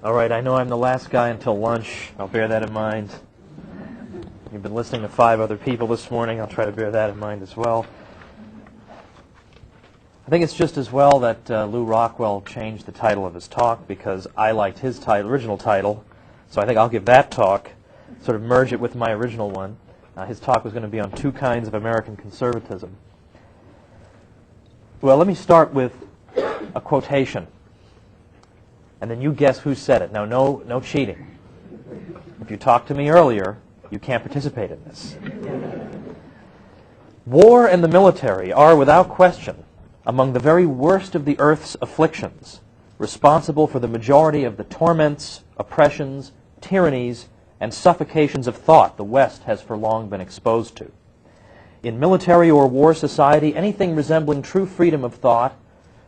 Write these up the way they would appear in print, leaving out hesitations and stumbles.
All right, I know I'm the last guy until lunch. I'll bear that in mind. You've been listening to 5 other people this morning. I'll try to bear that in mind as well. I think it's just as well that Lew Rockwell changed the title of his talk because I liked his original title. So I think I'll give that talk, sort of merge it with my original one. His talk was going to be on 2 kinds of American conservatism. Well, let me start with a quotation. And then you guess who said it. Now, no cheating. If you talked to me earlier, you can't participate in this. War and the military are, without question, among the very worst of the earth's afflictions, responsible for the majority of the torments, oppressions, tyrannies, and suffocations of thought the West has for long been exposed to. In military or war society, anything resembling true freedom of thought,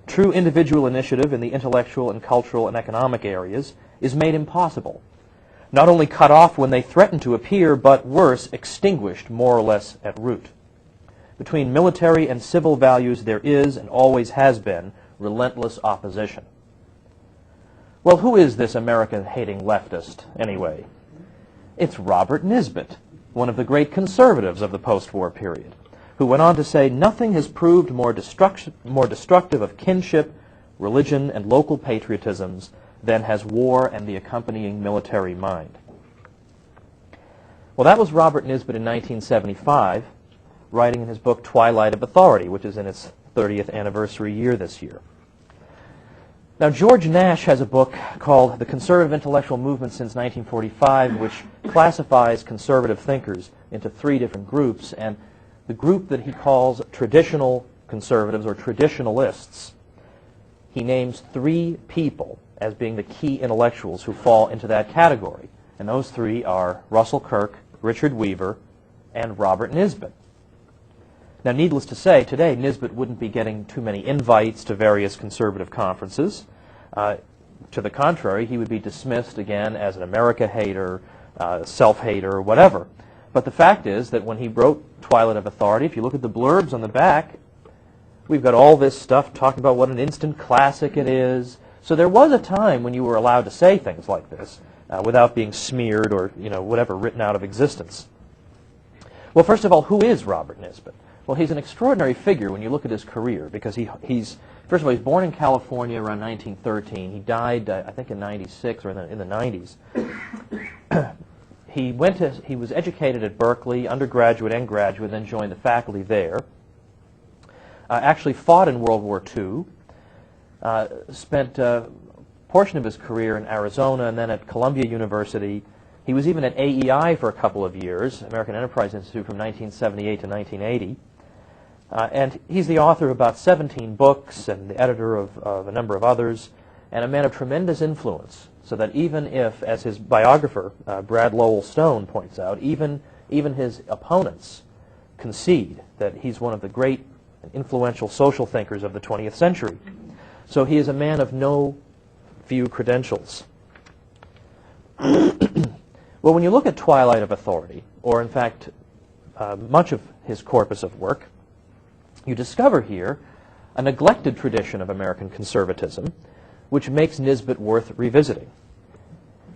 true individual initiative in the intellectual and cultural and economic areas is made impossible. Not only cut off when they threaten to appear, but worse, extinguished more or less at root. Between military and civil values there is, and always has been, relentless opposition. Well, who is this American-hating leftist, anyway? It's Robert Nisbet, one of the great conservatives of the post-war period, who went on to say, nothing has proved more destructive of kinship, religion, and local patriotisms than has war and the accompanying military mind. Well, that was Robert Nisbet in 1975, writing in his book Twilight of Authority, which is in its 30th anniversary year this year. Now, George Nash has a book called The Conservative Intellectual Movement Since 1945, which classifies conservative thinkers into 3 different groups, and the group that he calls traditional conservatives or traditionalists, he names 3 people as being the key intellectuals who fall into that category. And those 3 are Russell Kirk, Richard Weaver, and Robert Nisbet. Now, needless to say, today Nisbet wouldn't be getting too many invites to various conservative conferences. To the contrary, he would be dismissed again as an America hater, self-hater, whatever. But the fact is that when he wrote Twilight of Authority, if you look at the blurbs on the back, we've got all this stuff talking about what an instant classic it is. So there was a time when you were allowed to say things like this without being smeared or, whatever, written out of existence. Well, first of all, who is Robert Nisbet? Well, he's an extraordinary figure when you look at his career because he's first of all, he's born in California around 1913. He died, I think, in 96 or in the 90s. He was educated at Berkeley, undergraduate and graduate, then joined the faculty there. Actually fought in World War II. Spent a portion of his career in Arizona and then at Columbia University. He was even at AEI for a couple of years, American Enterprise Institute, from 1978 to 1980. And he's the author of about 17 books and the editor of a number of others, and a man of tremendous influence, so that even if, as his biographer, Brad Lowell Stone, points out, even his opponents concede that he's one of the great and influential social thinkers of the 20th century. So he is a man of no few credentials. Well, when you look at Twilight of Authority, or in fact much of his corpus of work, you discover here a neglected tradition of American conservatism, which makes Nisbet worth revisiting.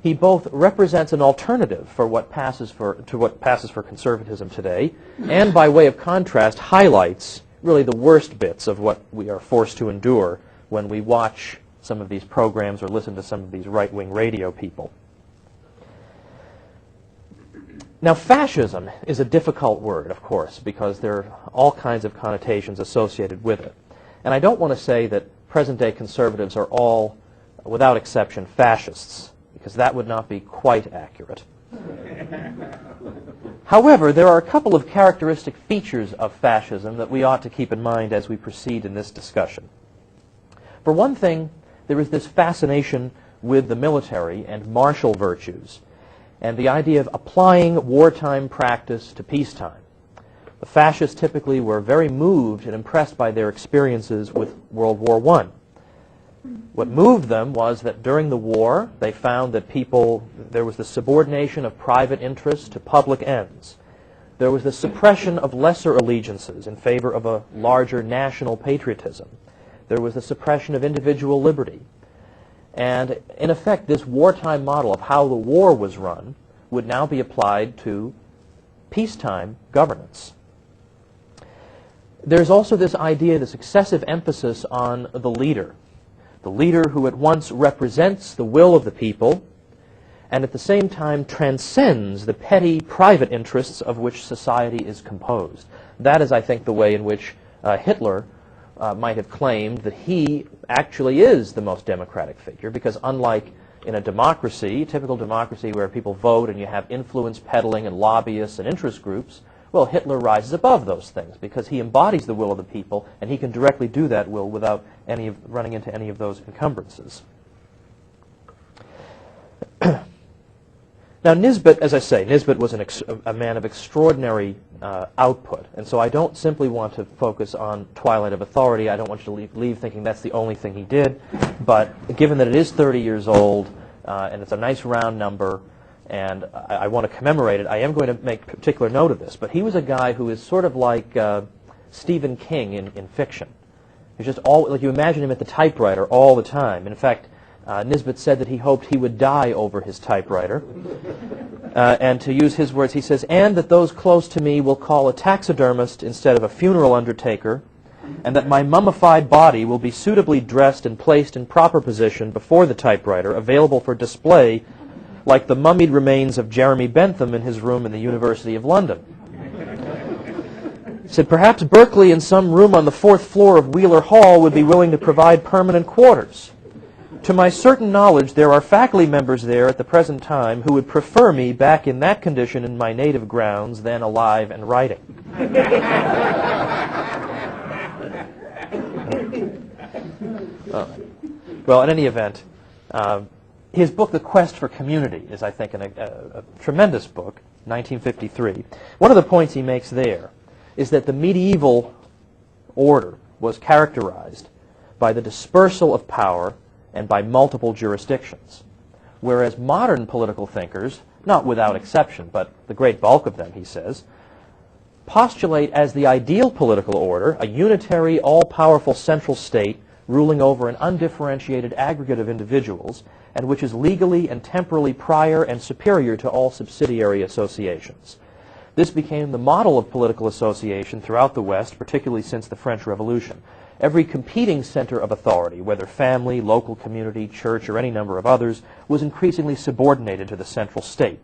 He both represents an alternative for what passes for conservatism today, and by way of contrast highlights really the worst bits of what we are forced to endure when we watch some of these programs or listen to some of these right-wing radio people. Now, fascism is a difficult word, of course, because there are all kinds of connotations associated with it. And I don't want to say that present-day conservatives are all, without exception, fascists, because that would not be quite accurate. However, there are a couple of characteristic features of fascism that we ought to keep in mind as we proceed in this discussion. For one thing, there is this fascination with the military and martial virtues, and the idea of applying wartime practice to peacetime. The fascists typically were very moved and impressed by their experiences with World War I. What moved them was that during the war, they found that there was the subordination of private interests to public ends. There was the suppression of lesser allegiances in favor of a larger national patriotism. There was the suppression of individual liberty. And in effect, this wartime model of how the war was run would now be applied to peacetime governance. There's also this idea, this excessive emphasis on the leader who at once represents the will of the people and at the same time transcends the petty private interests of which society is composed. That is, I think, the way in which Hitler might have claimed that he actually is the most democratic figure, because unlike in a democracy, typical democracy where people vote and you have influence peddling and lobbyists and interest groups, well, Hitler rises above those things because he embodies the will of the people and he can directly do that will without running into any of those encumbrances. Now, Nisbet, as I say, Nisbet was a man of extraordinary output, and so I don't simply want to focus on Twilight of Authority. I don't want you to leave thinking that's the only thing he did, but given that it is 30 years old, and it's a nice round number, and I want to commemorate it, I am going to make particular note of this, but he was a guy who is sort of like Stephen King in fiction. He's just like you imagine him at the typewriter all the time. In fact, Nisbet said that he hoped he would die over his typewriter. And to use his words, he says, "And that those close to me will call a taxidermist instead of a funeral undertaker, and that my mummified body will be suitably dressed and placed in proper position before the typewriter, available for display like the mummied remains of Jeremy Bentham in his room in the University of London." He said, "Perhaps Berkeley in some room on the 4th floor of Wheeler Hall would be willing to provide permanent quarters. To my certain knowledge, there are faculty members there at the present time who would prefer me back in that condition in my native grounds than alive and writing." Well, in any event, his book, The Quest for Community, is, I think, a tremendous book, 1953. One of the points he makes there is that the medieval order was characterized by the dispersal of power and by multiple jurisdictions, whereas modern political thinkers, not without exception, but the great bulk of them, he says, postulate as the ideal political order a unitary, all-powerful central state ruling over an undifferentiated aggregate of individuals, and which is legally and temporally prior and superior to all subsidiary associations. This became the model of political association throughout the West, particularly since the French Revolution. Every competing center of authority, whether family, local community, church, or any number of others, was increasingly subordinated to the central state.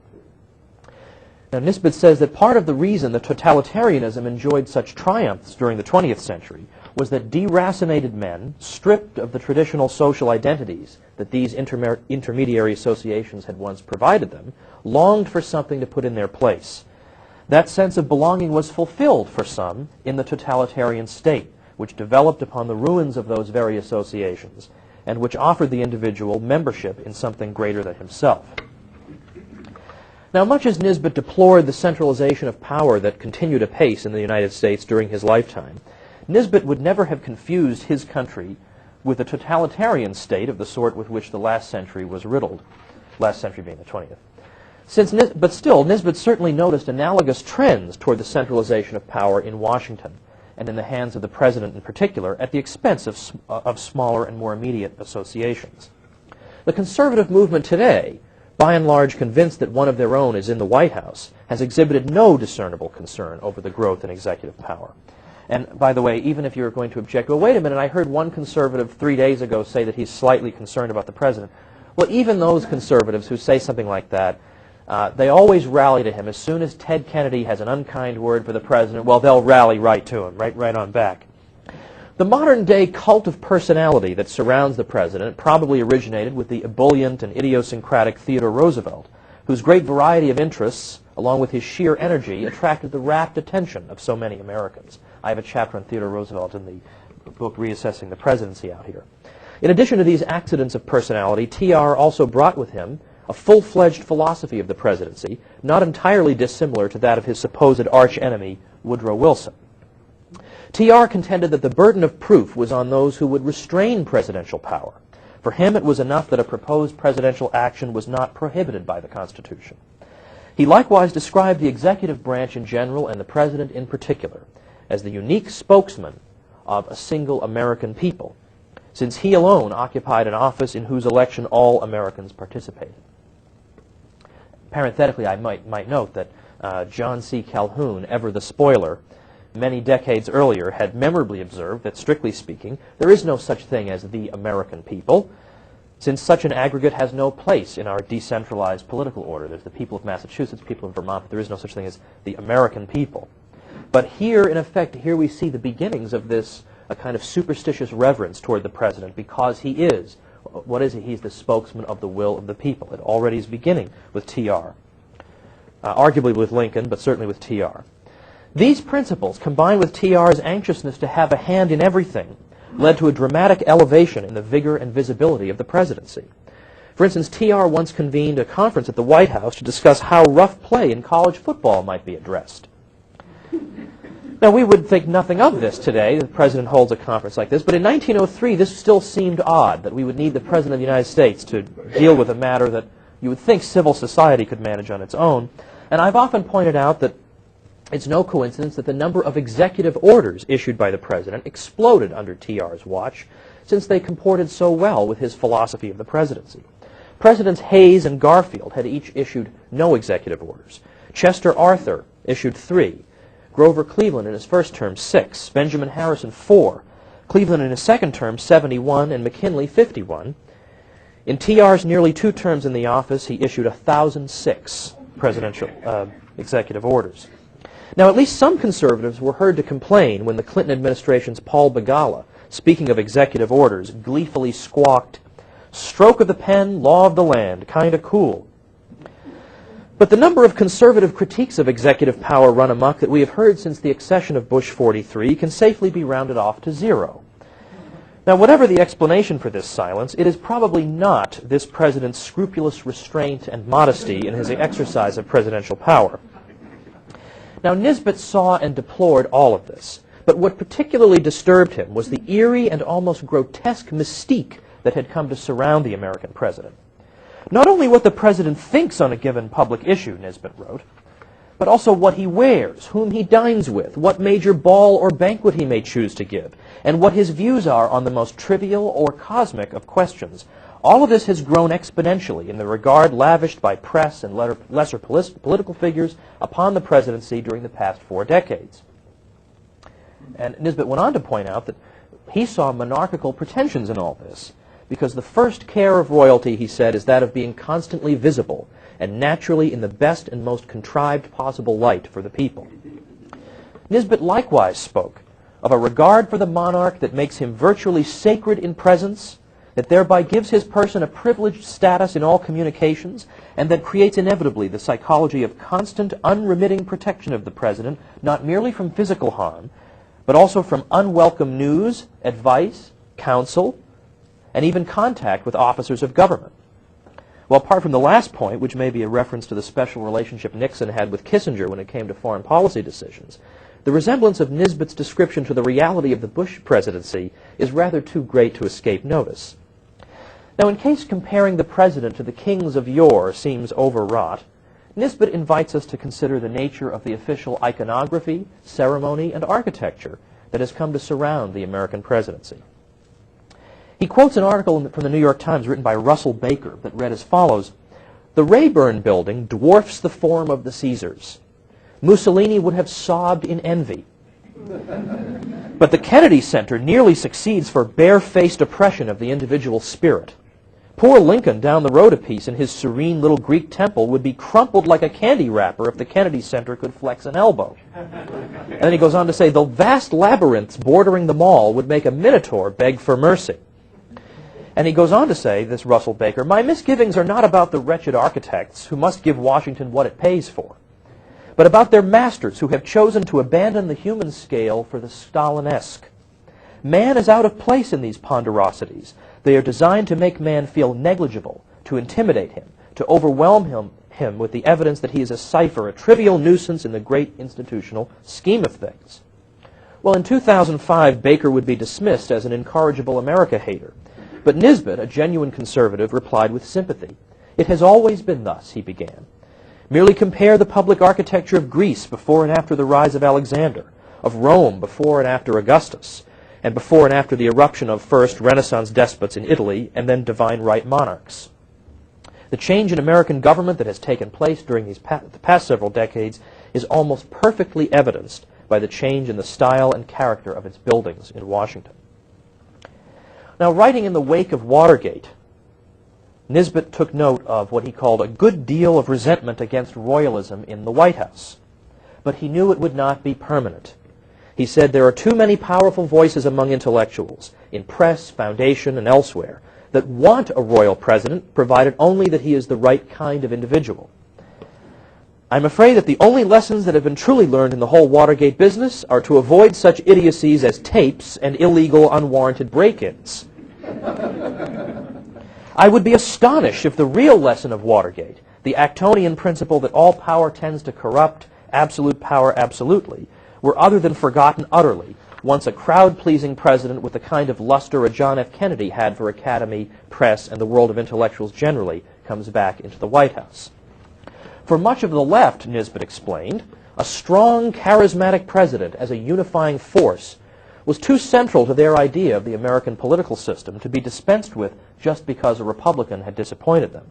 Now, Nisbet says that part of the reason that totalitarianism enjoyed such triumphs during the 20th century was that deracinated men, stripped of the traditional social identities that these intermediary associations had once provided them, longed for something to put in their place. That sense of belonging was fulfilled for some in the totalitarian state, which developed upon the ruins of those very associations, and which offered the individual membership in something greater than himself. Now, much as Nisbet deplored the centralization of power that continued apace in the United States during his lifetime, Nisbet would never have confused his country with a totalitarian state of the sort with which the last century was riddled, last century being the 20th. But still, Nisbet certainly noticed analogous trends toward the centralization of power in Washington, and in the hands of the president in particular, at the expense of smaller and more immediate associations. The conservative movement today, by and large convinced that one of their own is in the White House, has exhibited no discernible concern over the growth in executive power. And by the way, even if you're going to object, well, wait a minute, I heard one conservative 3 days ago say that he's slightly concerned about the president. Well, even those conservatives who say something like that, they always rally to him. As soon as Ted Kennedy has an unkind word for the president, well, they'll rally right to him, right on back. The modern-day cult of personality that surrounds the president probably originated with the ebullient and idiosyncratic Theodore Roosevelt, whose great variety of interests, along with his sheer energy, attracted the rapt attention of so many Americans. I have a chapter on Theodore Roosevelt in the book Reassessing the Presidency out here. In addition to these accidents of personality, TR also brought with him a full-fledged philosophy of the presidency, not entirely dissimilar to that of his supposed arch-enemy, Woodrow Wilson. TR contended that the burden of proof was on those who would restrain presidential power. For him, it was enough that a proposed presidential action was not prohibited by the Constitution. He likewise described the executive branch in general and the president in particular as the unique spokesman of a single American people, since he alone occupied an office in whose election all Americans participated. Parenthetically, I might note that John C. Calhoun, ever the spoiler, many decades earlier had memorably observed that, strictly speaking, there is no such thing as the American people, since such an aggregate has no place in our decentralized political order. There's the people of Massachusetts, people of Vermont, but there is no such thing as the American people. But here, in effect, here we see the beginnings of this a kind of superstitious reverence toward the president, because he is, what is he? He's the spokesman of the will of the people. It already is beginning with T.R., arguably with Lincoln, but certainly with T.R. These principles, combined with T.R.'s anxiousness to have a hand in everything, led to a dramatic elevation in the vigor and visibility of the presidency. For instance, T.R. once convened a conference at the White House to discuss how rough play in college football might be addressed. Now, we would think nothing of this today. The president holds a conference like this, but in 1903, this still seemed odd, that we would need the president of the United States to deal with a matter that you would think civil society could manage on its own. And I've often pointed out that it's no coincidence that the number of executive orders issued by the president exploded under T.R.'s watch, since they comported so well with his philosophy of the presidency. Presidents Hayes and Garfield had each issued no executive orders. Chester Arthur issued 3. Grover Cleveland in his first term, 6. Benjamin Harrison, 4. Cleveland in his second term, 71, and McKinley, 51. In T.R.'s nearly 2 terms in the office, he issued 1,006 presidential executive orders. Now, at least some conservatives were heard to complain when the Clinton administration's Paul Begala, speaking of executive orders, gleefully squawked, "Stroke of the pen, law of the land, kinda cool." But the number of conservative critiques of executive power run amok that we have heard since the accession of Bush 43 can safely be rounded off to 0. Now, whatever the explanation for this silence, it is probably not this president's scrupulous restraint and modesty in his exercise of presidential power. Now, Nisbet saw and deplored all of this, but what particularly disturbed him was the eerie and almost grotesque mystique that had come to surround the American president. Not only what the president thinks on a given public issue, Nisbet wrote, but also what he wears, whom he dines with, what major ball or banquet he may choose to give, and what his views are on the most trivial or cosmic of questions. All of this has grown exponentially in the regard lavished by press and lesser political figures upon the presidency during the past 4 decades. And Nisbet went on to point out that he saw monarchical pretensions in all this, because the first care of royalty, he said, is that of being constantly visible and naturally in the best and most contrived possible light for the people. Nisbet likewise spoke of a regard for the monarch that makes him virtually sacred in presence, that thereby gives his person a privileged status in all communications, and that creates inevitably the psychology of constant, unremitting protection of the president, not merely from physical harm, but also from unwelcome news, advice, counsel, and even contact with officers of government. Well, apart from the last point, which may be a reference to the special relationship Nixon had with Kissinger when it came to foreign policy decisions, the resemblance of Nisbet's description to the reality of the Bush presidency is rather too great to escape notice. Now, in case comparing the president to the kings of yore seems overwrought, Nisbet invites us to consider the nature of the official iconography, ceremony, and architecture that has come to surround the American presidency. He quotes an article from the New York Times written by Russell Baker that read as follows: "The Rayburn Building dwarfs the form of the Caesars. Mussolini would have sobbed in envy. But the Kennedy Center nearly succeeds for bare-faced oppression of the individual spirit. Poor Lincoln down the road a piece in his serene little Greek temple would be crumpled like a candy wrapper if the Kennedy Center could flex an elbow." And then he goes on to say, "The vast labyrinths bordering the mall would make a minotaur beg for mercy." And he goes on to say, this Russell Baker, "My misgivings are not about the wretched architects who must give Washington what it pays for, but about their masters who have chosen to abandon the human scale for the Stalinesque. Man is out of place in these ponderosities. They are designed to make man feel negligible, to intimidate him, to overwhelm him with the evidence that he is a cipher, a trivial nuisance in the great institutional scheme of things." Well, in 2005, Baker would be dismissed as an incorrigible America hater. But Nisbet, a genuine conservative, replied with sympathy. "It has always been thus," he began. "Merely compare the public architecture of Greece before and after the rise of Alexander, of Rome before and after Augustus, and before and after the eruption of first Renaissance despots in Italy and then divine right monarchs. The change in American government that has taken place during the past several decades is almost perfectly evidenced by the change in the style and character of its buildings in Washington. Now, writing in the wake of Watergate, Nisbet took note of what he called a good deal of resentment against royalism in the White House. But he knew it would not be permanent. He said there are too many powerful voices among intellectuals, in press, foundation, and elsewhere, that want a royal president, provided only that he is the right kind of individual. I'm afraid that the only lessons that have been truly learned in the whole Watergate business are to avoid such idiocies as tapes and illegal, unwarranted break-ins. I would be astonished if the real lesson of Watergate, the Actonian principle that all power tends to corrupt, absolute power absolutely, were other than forgotten utterly once a crowd-pleasing president with the kind of luster a John F. Kennedy had for academy, press, and the world of intellectuals generally comes back into the White House. For much of the left, Nisbet explained, a strong, charismatic president as a unifying force was too central to their idea of the American political system to be dispensed with just because a Republican had disappointed them.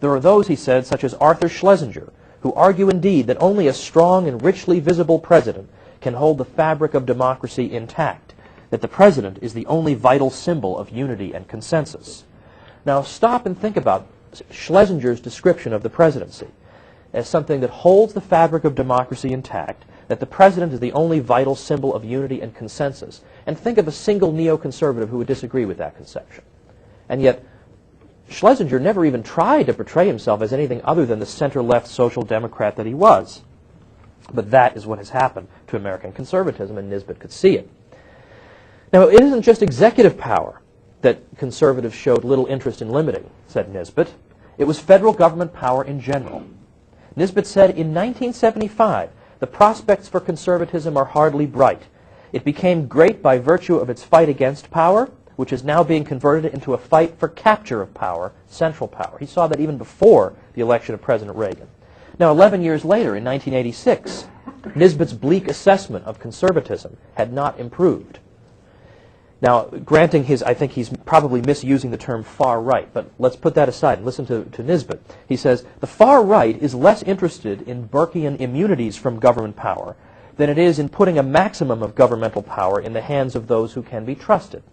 There are those, he said, such as Arthur Schlesinger, who argue indeed that only a strong and richly visible president can hold the fabric of democracy intact, that the president is the only vital symbol of unity and consensus. Now stop and think about Schlesinger's description of the presidency as something that holds the fabric of democracy intact, that the president is the only vital symbol of unity and consensus, and think of a single neoconservative who would disagree with that conception. And yet, Schlesinger never even tried to portray himself as anything other than the center-left social democrat that he was. But that is what has happened to American conservatism, and Nisbet could see it. Now, it isn't just executive power that conservatives showed little interest in limiting, said Nisbet. It was federal government power in general. Nisbet said, in 1975, the prospects for conservatism are hardly bright. It became great by virtue of its fight against power, which is now being converted into a fight for capture of power, central power. He saw that even before the election of President Reagan. Now, 11 years later, in 1986, Nisbet's bleak assessment of conservatism had not improved. Now, granting I think he's probably misusing the term far right, but let's put that aside and listen to Nisbet. He says, the far right is less interested in Burkean immunities from government power than it is in putting a maximum of governmental power in the hands of those who can be trusted.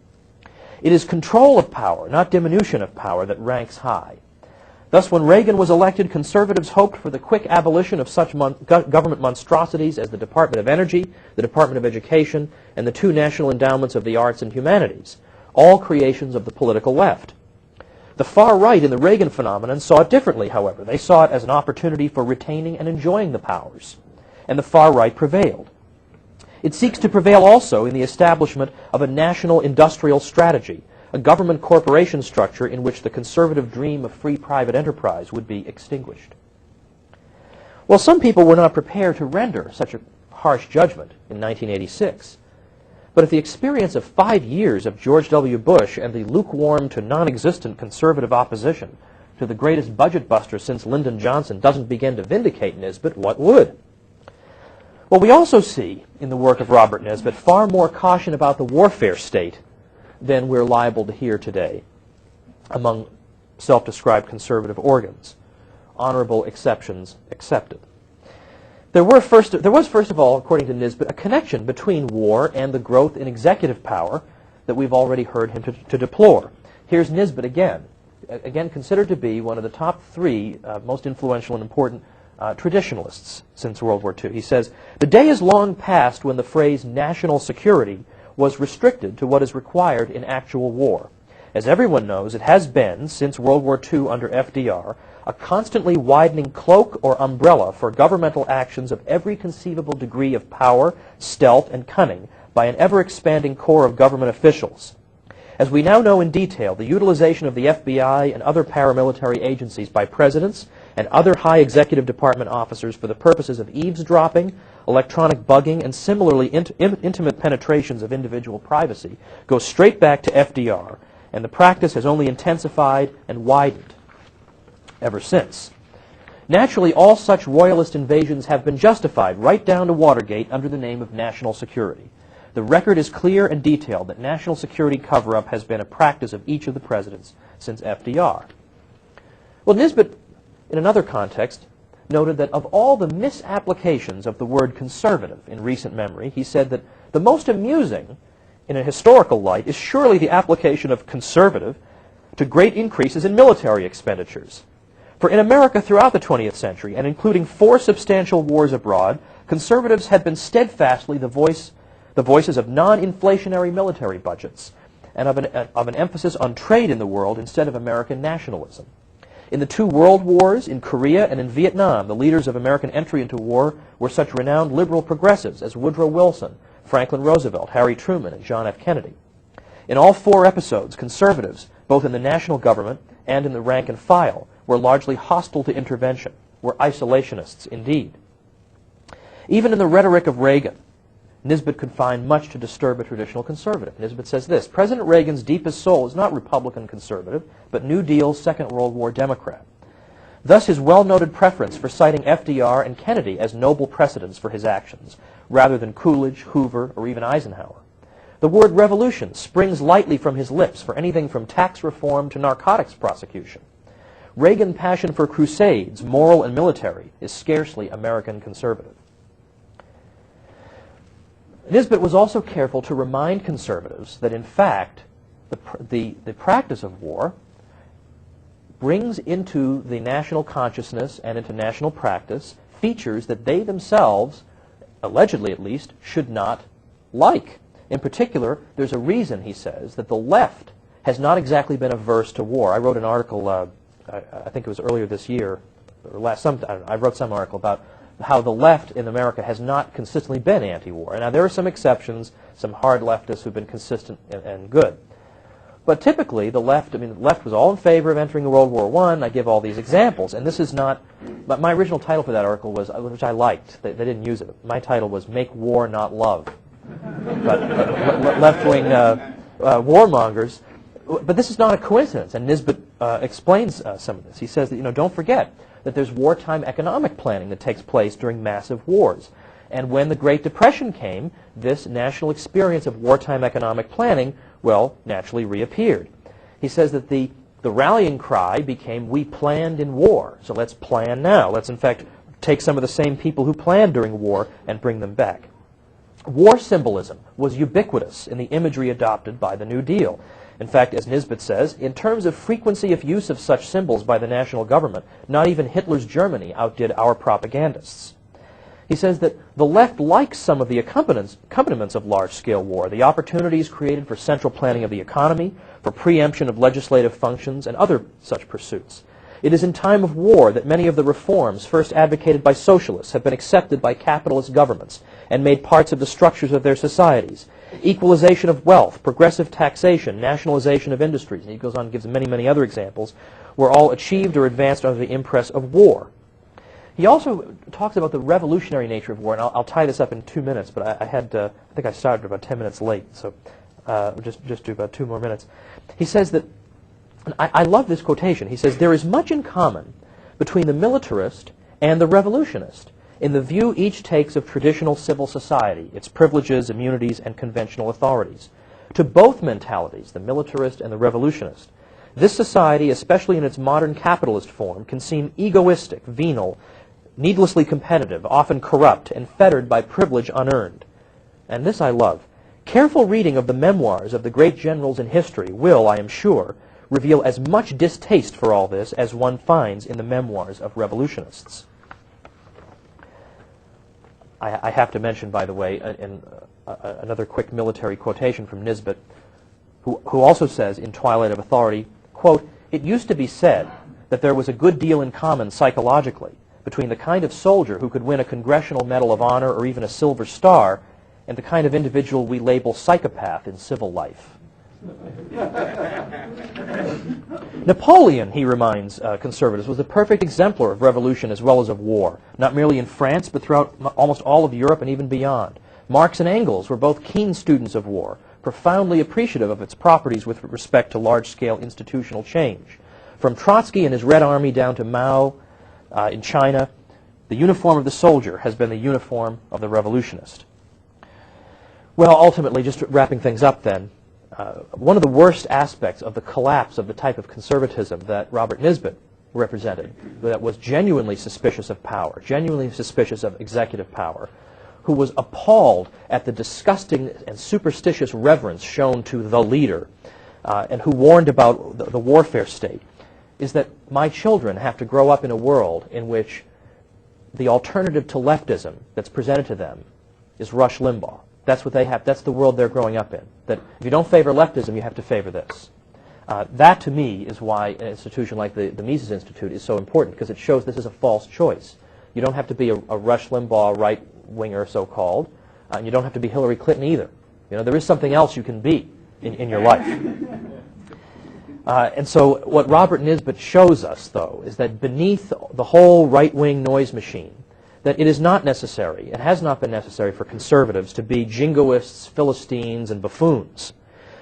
It is control of power, not diminution of power, that ranks high. Thus, when Reagan was elected, conservatives hoped for the quick abolition of such government monstrosities as the Department of Energy, the Department of Education, and the two national endowments of the arts and humanities, all creations of the political left. The far right in the Reagan phenomenon saw it differently, however. They saw it as an opportunity for retaining and enjoying the powers, and the far right prevailed. It seeks to prevail also in the establishment of a national industrial strategy, a government corporation structure in which the conservative dream of free private enterprise would be extinguished. Well, some people were not prepared to render such a harsh judgment in 1986. But if the experience of 5 years of George W. Bush and the lukewarm to non-existent conservative opposition to the greatest budget buster since Lyndon Johnson doesn't begin to vindicate Nisbet, what would? Well, we also see in the work of Robert Nisbet far more caution about the warfare state than we're liable to hear today among self-described conservative organs. Honorable exceptions accepted. There was, first of all, according to Nisbet, a connection between war and the growth in executive power that we've already heard him to deplore. Here's Nisbet again considered to be one of the top 3 most influential and important traditionalists since World War II. He says, the day is long past when the phrase national security was restricted to what is required in actual war. As everyone knows, it has been, since World War II under FDR, a constantly widening cloak or umbrella for governmental actions of every conceivable degree of power, stealth, and cunning by an ever-expanding corps of government officials. As we now know in detail, the utilization of the FBI and other paramilitary agencies by presidents and other high executive department officers for the purposes of eavesdropping, electronic bugging, and similarly intimate penetrations of individual privacy goes straight back to FDR, and the practice has only intensified and widened ever since. Naturally, all such royalist invasions have been justified right down to Watergate under the name of national security. The record is clear and detailed that national security cover-up has been a practice of each of the presidents since FDR. Well, Nisbet, in another context, noted that of all the misapplications of the word conservative in recent memory, he said that the most amusing in a historical light is surely the application of conservative to great increases in military expenditures. For in America throughout the 20th century, and including 4 substantial wars abroad, conservatives had been steadfastly the voices of non-inflationary military budgets and of an emphasis on trade in the world instead of American nationalism. In the 2 world wars, in Korea and in Vietnam, the leaders of American entry into war were such renowned liberal progressives as Woodrow Wilson, Franklin Roosevelt, Harry Truman, and John F. Kennedy. In all 4 episodes, conservatives, both in the national government and in the rank and file, were largely hostile to intervention, were isolationists indeed. Even in the rhetoric of Reagan, Nisbet could find much to disturb a traditional conservative. Nisbet says this: President Reagan's deepest soul is not Republican conservative, but New Deal Second World War Democrat. Thus his well-noted preference for citing FDR and Kennedy as noble precedents for his actions, rather than Coolidge, Hoover, or even Eisenhower. The word revolution springs lightly from his lips for anything from tax reform to narcotics prosecution. Reagan's passion for crusades, moral and military, is scarcely American conservative. Nisbet was also careful to remind conservatives that, in fact, the practice of war brings into the national consciousness and into national practice features that they themselves, allegedly at least, should not like. In particular, there's a reason, he says, that the left has not exactly been averse to war. I wrote an article, I think it was earlier this year, or I wrote some article about how the left in America has not consistently been anti-war. Now, there are some exceptions, some hard leftists who've been consistent and good. But typically, the left was all in favor of entering World War I. I give all these examples, and this is not, but my original title for that article was, which I liked, they didn't use it. My title was Make War Not Love. But left-wing warmongers. But this is not a coincidence, and Nisbet explains some of this. He says that, don't forget that there's wartime economic planning that takes place during massive wars. And when the Great Depression came, this national experience of wartime economic planning, well, naturally reappeared. He says that the rallying cry became, we planned in war, so let's plan now. Let's, in fact, take some of the same people who planned during war and bring them back. War symbolism was ubiquitous in the imagery adopted by the New Deal. In fact, as Nisbet says, in terms of frequency of use of such symbols by the national government, not even Hitler's Germany outdid our propagandists. He says that the left likes some of the accompaniments of large-scale war, the opportunities created for central planning of the economy, for preemption of legislative functions, and other such pursuits. It is in time of war that many of the reforms first advocated by socialists have been accepted by capitalist governments and made parts of the structures of their societies. Equalization of wealth, progressive taxation, nationalization of industries, and he goes on and gives many, many other examples, were all achieved or advanced under the impress of war. He also talks about the revolutionary nature of war, and I'll tie this up in 2 minutes, but I think I started about 10 minutes late, so just do about 2 more minutes. He says that, and I love this quotation, he says, there is much in common between the militarist and the revolutionist in the view each takes of traditional civil society, its privileges, immunities, and conventional authorities. To both mentalities, the militarist and the revolutionist, this society, especially in its modern capitalist form, can seem egoistic, venal, needlessly competitive, often corrupt, and fettered by privilege unearned. And this I love. Careful reading of the memoirs of the great generals in history will, I am sure, reveal as much distaste for all this as one finds in the memoirs of revolutionists. I have to mention, by the way, another quick military quotation from Nisbet, who also says in Twilight of Authority, quote, "It used to be said that there was a good deal in common psychologically between the kind of soldier who could win a Congressional Medal of Honor or even a Silver Star and the kind of individual we label psychopath in civil life." Napoleon, he reminds conservatives, was a perfect exemplar of revolution as well as of war, not merely in France, but throughout almost all of Europe and even beyond. Marx and Engels were both keen students of war, profoundly appreciative of its properties with respect to large-scale institutional change. From Trotsky and his Red Army down to Mao in China, the uniform of the soldier has been the uniform of the revolutionist. Well, ultimately, just wrapping things up then, one of the worst aspects of the collapse of the type of conservatism that Robert Nisbet represented, that was genuinely suspicious of power, genuinely suspicious of executive power, who was appalled at the disgusting and superstitious reverence shown to the leader, and who warned about the warfare state, is that my children have to grow up in a world in which the alternative to leftism that's presented to them is Rush Limbaugh. That's what they have. That's the world they're growing up in. That if you don't favor leftism, you have to favor this. That, to me, is why an institution like the Mises Institute is so important, because it shows this is a false choice. You don't have to be a Rush Limbaugh right-winger, so-called, and you don't have to be Hillary Clinton either. You know, there is something else you can be in your life. And so what Robert Nisbet shows us, though, is that beneath the whole right-wing noise machine, that it is not necessary, it has not been necessary for conservatives to be jingoists, Philistines, and buffoons.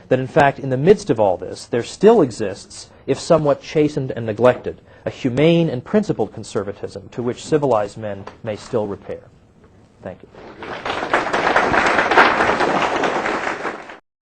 That in fact, in the midst of all this, there still exists, if somewhat chastened and neglected, a humane and principled conservatism to which civilized men may still repair. Thank you.